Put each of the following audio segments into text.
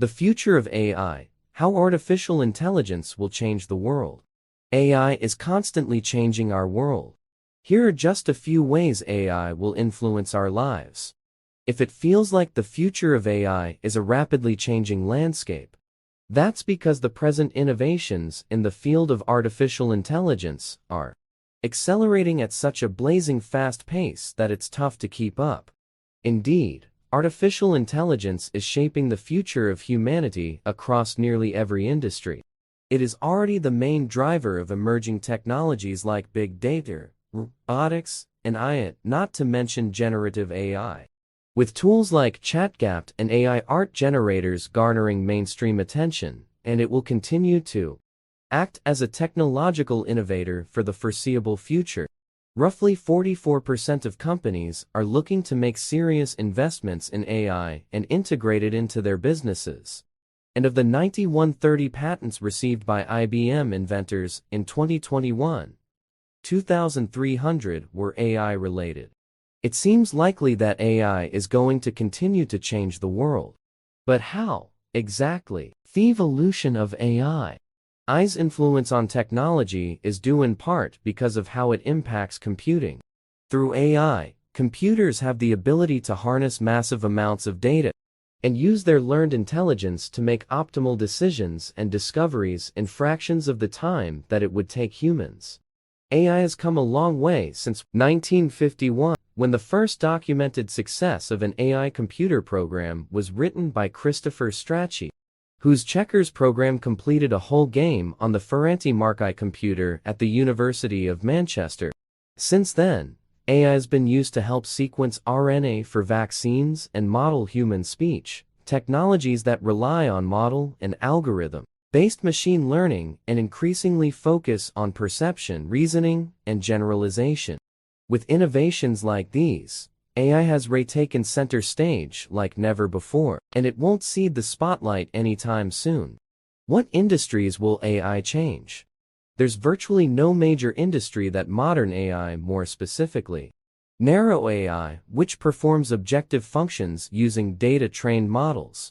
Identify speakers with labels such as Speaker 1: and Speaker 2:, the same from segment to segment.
Speaker 1: The future of AI, how artificial intelligence will change the world. AI is constantly changing our world. Here are just a few ways AI will influence our lives. If it feels like the future of AI is a rapidly changing landscape, that's because the present innovations in the field of artificial intelligence are accelerating at such a blazing fast pace that it's tough to keep up. Indeed, artificial intelligence is shaping the future of humanity across nearly every industry. It is already the main driver of emerging technologies like big data, robotics, and AI, not to mention generative AI. With tools like ChatGPT and AI art generators garnering mainstream attention, and it will continue to act as a technological innovator for the foreseeable future. Roughly 44% of companies are looking to make serious investments in AI and integrate it into their businesses. And of the 9130 patents received by IBM inventors in 2021, 2,300 were AI-related. It seems likely that AI is going to continue to change the world. But how, exactly? The evolution of AI's influence on technology is due in part because of how it impacts computing. Through AI, computers have the ability to harness massive amounts of data and use their learned intelligence to make optimal decisions and discoveries in fractions of the time that it would take humans. AI has come a long way since 1951, when the first documented success of an AI computer program was written by Christopher Strachey, whose checkers program completed a whole game on the Ferranti Marchi computer at the University of Manchester. Since then, AI has been used to help sequence RNA for vaccines and model human speech, technologies that rely on model and algorithm-based machine learning and increasingly focus on perception, reasoning, and generalization. With innovations like these, AI has retaken center stage like never before, and it won't cede the spotlight anytime soon. What industries will AI change? There's virtually no major industry that modern AI, more specifically, narrow AI, which performs objective functions using data-trained models,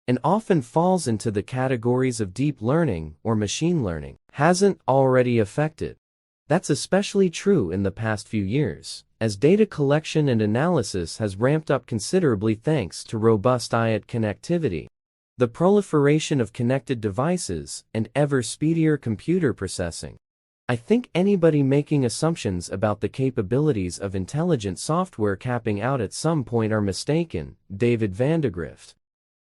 Speaker 1: and often falls into the categories of deep learning or machine learning, hasn't already affected. That's especially true in the past few years, as data collection and analysis has ramped up considerably thanks to robust AI connectivity, the proliferation of connected devices, and ever speedier computer processing. I think anybody making assumptions about the capabilities of intelligent software capping out at some point are mistaken. David Vandergrift,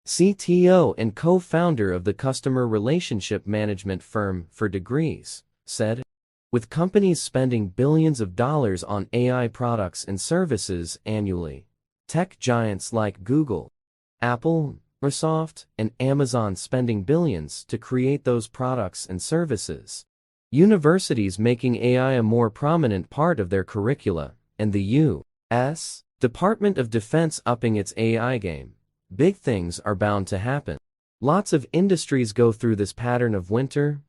Speaker 1: CTO and co-founder of the customer relationship management firm For Degrees, said, with companies spending billions of dollars on AI products and services annually, tech giants like Google, Apple, Microsoft, and Amazon spending billions to create those products and services, universities making AI a more prominent part of their curricula, and the U.S. Department of Defense upping its AI game, big things are bound to happen. Lots of industries go through this pattern of winter,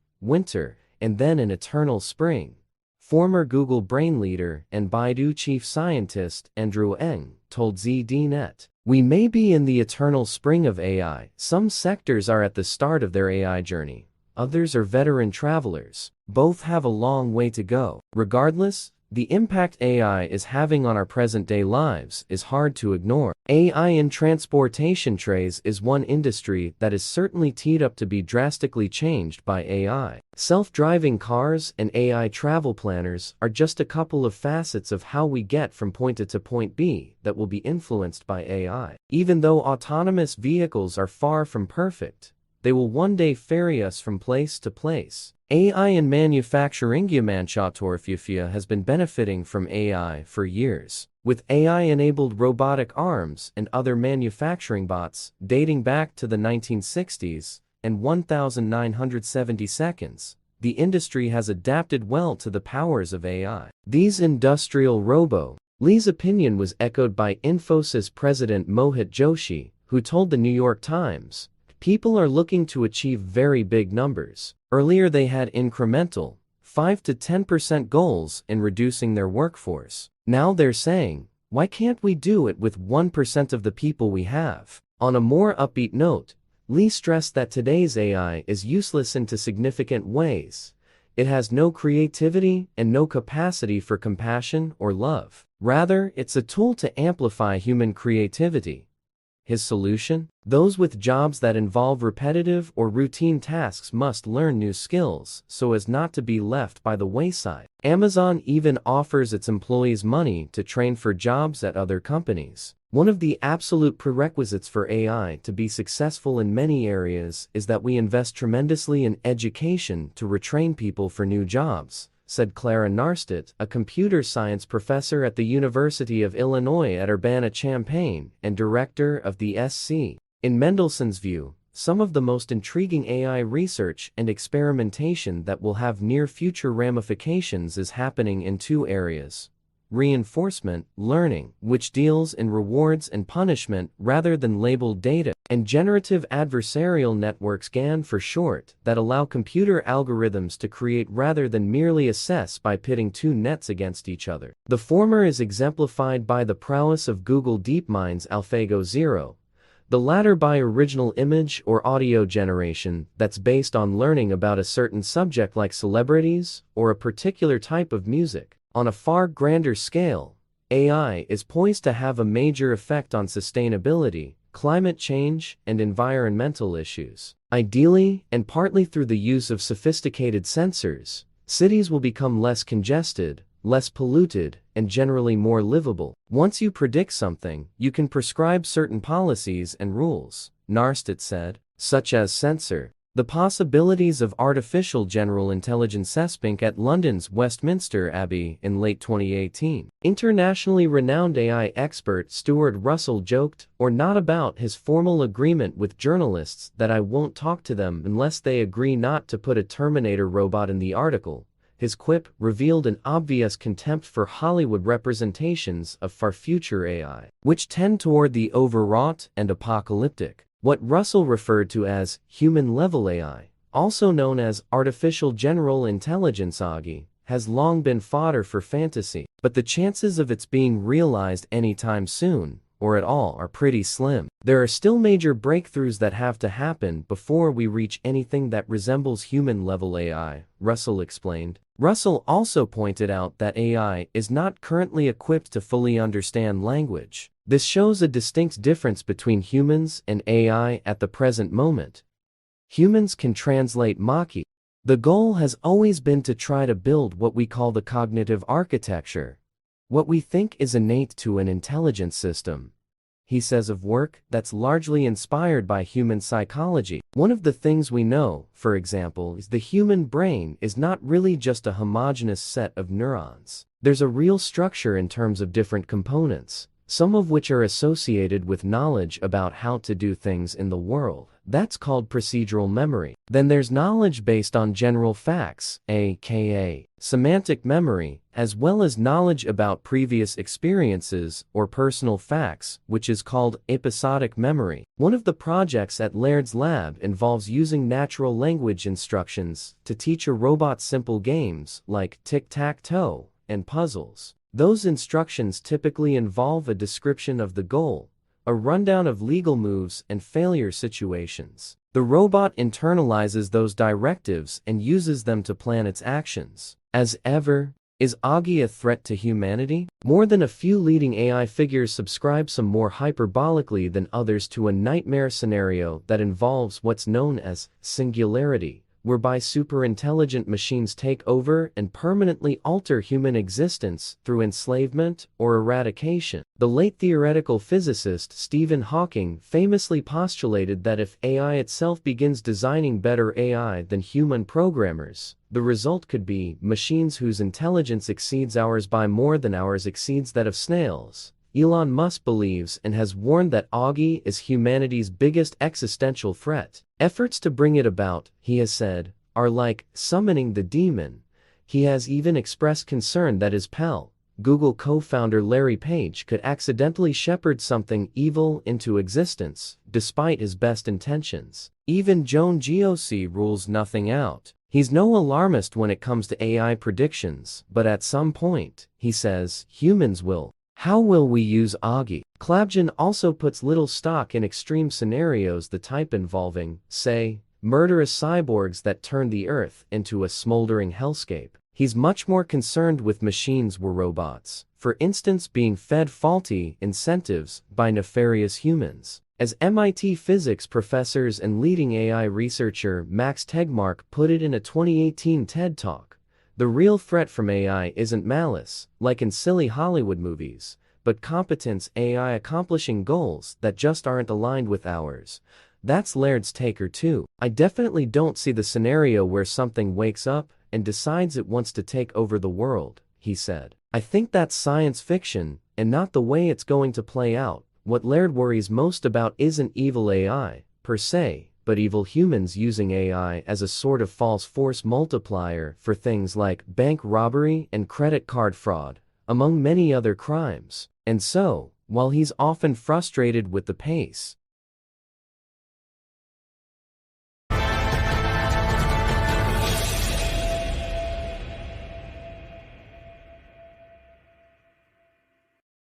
Speaker 1: and then an eternal spring. Former Google brain leader and Baidu chief scientist Andrew Ng told ZDNet, "We may be in the eternal spring of AI. Some sectors are at the start of their AI journey. Others are veteran travelers. Both have a long way to go. Regardless, the impact AI is having on our present-day lives is hard to ignore." AI in transportation trays is one industry that is certainly teed up to be drastically changed by AI. Self-driving cars and AI travel planners are just a couple of facets of how we get from point A to point B that will be influenced by AI. Even though autonomous vehicles are far from perfect, they will one day ferry us from place to place. AI in manufacturing. Manufacturerfia has been benefiting from AI for years, with AI-enabled robotic arms and other manufacturing bots dating back to the 1960s and 1970 seconds. The industry has adapted well to the powers of AI. These industrial Lee's opinion was echoed by Infosys president Mohit Joshi, who told the New York Times, "People are looking to achieve very big numbers. Earlier they had incremental, 5 to 10% goals in reducing their workforce. Now they're saying, why can't we do it with 1% of the people we have?" On a more upbeat note, Lee stressed that today's AI is useless in significant ways. It has no creativity and no capacity for compassion or love. Rather, it's a tool to amplify human creativity. His solution? Those with jobs that involve repetitive or routine tasks must learn new skills so as not to be left by the wayside. Amazon even offers its employees money to train for jobs at other companies. One of the absolute prerequisites for AI to be successful in many areas is that we invest tremendously in education to retrain people for new jobs, said Clara Narstedt, a computer science professor at the University of Illinois at Urbana-Champaign and director of the SC. In Mendelssohn's view, some of the most intriguing AI research and experimentation that will have near-future ramifications is happening in two areas: reinforcement learning, which deals in rewards and punishment rather than labeled data, and generative adversarial networks (GAN for short) that allow computer algorithms to create rather than merely assess by pitting two nets against each other. The former is exemplified by the prowess of Google DeepMind's AlphaGo Zero, the latter by original image or audio generation that's based on learning about a certain subject like celebrities or a particular type of music. On a far grander scale, AI is poised to have a major effect on sustainability, climate change, and environmental issues. Ideally, and partly through the use of sophisticated sensors, cities will become less congested, less polluted, and generally more livable. Once you predict something, you can prescribe certain policies and rules, Narstedt said, such as censor the possibilities of artificial general intelligence speak at London's Westminster Abbey in late 2018. Internationally renowned AI expert Stuart Russell joked, or not, about his formal agreement with journalists that "I won't talk to them unless they agree not to put a Terminator robot in the article." His quip revealed an obvious contempt for Hollywood representations of far future AI, which tend toward the overwrought and apocalyptic. What Russell referred to as human-level AI, also known as artificial general intelligence (AGI), has long been fodder for fantasy, but the chances of its being realized anytime soon, or at all, are pretty slim. There are still major breakthroughs that have to happen before we reach anything that resembles human-level AI, Russell explained. Russell also pointed out that AI is not currently equipped to fully understand language. This shows a distinct difference between humans and AI at the present moment. Humans can translate Mach-E. The goal has always been to try to build what we call the cognitive architecture, what we think is innate to an intelligent system. He says of work that's largely inspired by human psychology. One of the things we know, for example, is the human brain is not really just a homogeneous set of neurons. There's a real structure in terms of different components, some of which are associated with knowledge about how to do things in the world. That's called procedural memory. Then there's knowledge based on general facts, aka semantic memory, as well as knowledge about previous experiences or personal facts, which is called episodic memory. One of the projects at Laird's lab involves using natural language instructions to teach a robot simple games like tic-tac-toe and puzzles. Those instructions typically involve a description of the goal, a rundown of legal moves and failure situations. The robot internalizes those directives and uses them to plan its actions. As ever, is AGI a threat to humanity? More than a few leading AI figures subscribe some more hyperbolically than others to a nightmare scenario that involves what's known as singularity, whereby superintelligent machines take over and permanently alter human existence through enslavement or eradication. The late theoretical physicist Stephen Hawking famously postulated that if AI itself begins designing better AI than human programmers, the result could be machines whose intelligence exceeds ours by more than ours exceeds that of snails. Elon Musk believes and has warned that AGI is humanity's biggest existential threat. Efforts to bring it about, he has said, are like summoning the demon. He has even expressed concern that his pal, Google co-founder Larry Page, could accidentally shepherd something evil into existence, despite his best intentions. Even Joan Giosi rules nothing out. He's no alarmist when it comes to AI predictions, but at some point, he says, humans will How will we use Augie? Klabjan also puts little stock in extreme scenarios, the type involving, say, murderous cyborgs that turn the Earth into a smoldering hellscape. He's much more concerned with machines were robots, for instance being fed faulty incentives by nefarious humans. As MIT physics professors and leading AI researcher Max Tegmark put it in a 2018 TED Talk, the real threat from AI isn't malice, like in silly Hollywood movies, but competence, AI accomplishing goals that just aren't aligned with ours. That's Laird's taker too. I definitely don't see the scenario where something wakes up and decides it wants to take over the world, he said. I think that's science fiction, and not the way it's going to play out. What Laird worries most about isn't evil AI, per se, but evil humans using AI as a sort of false force multiplier for things like bank robbery and credit card fraud, among many other crimes. And so, while he's often frustrated with the pace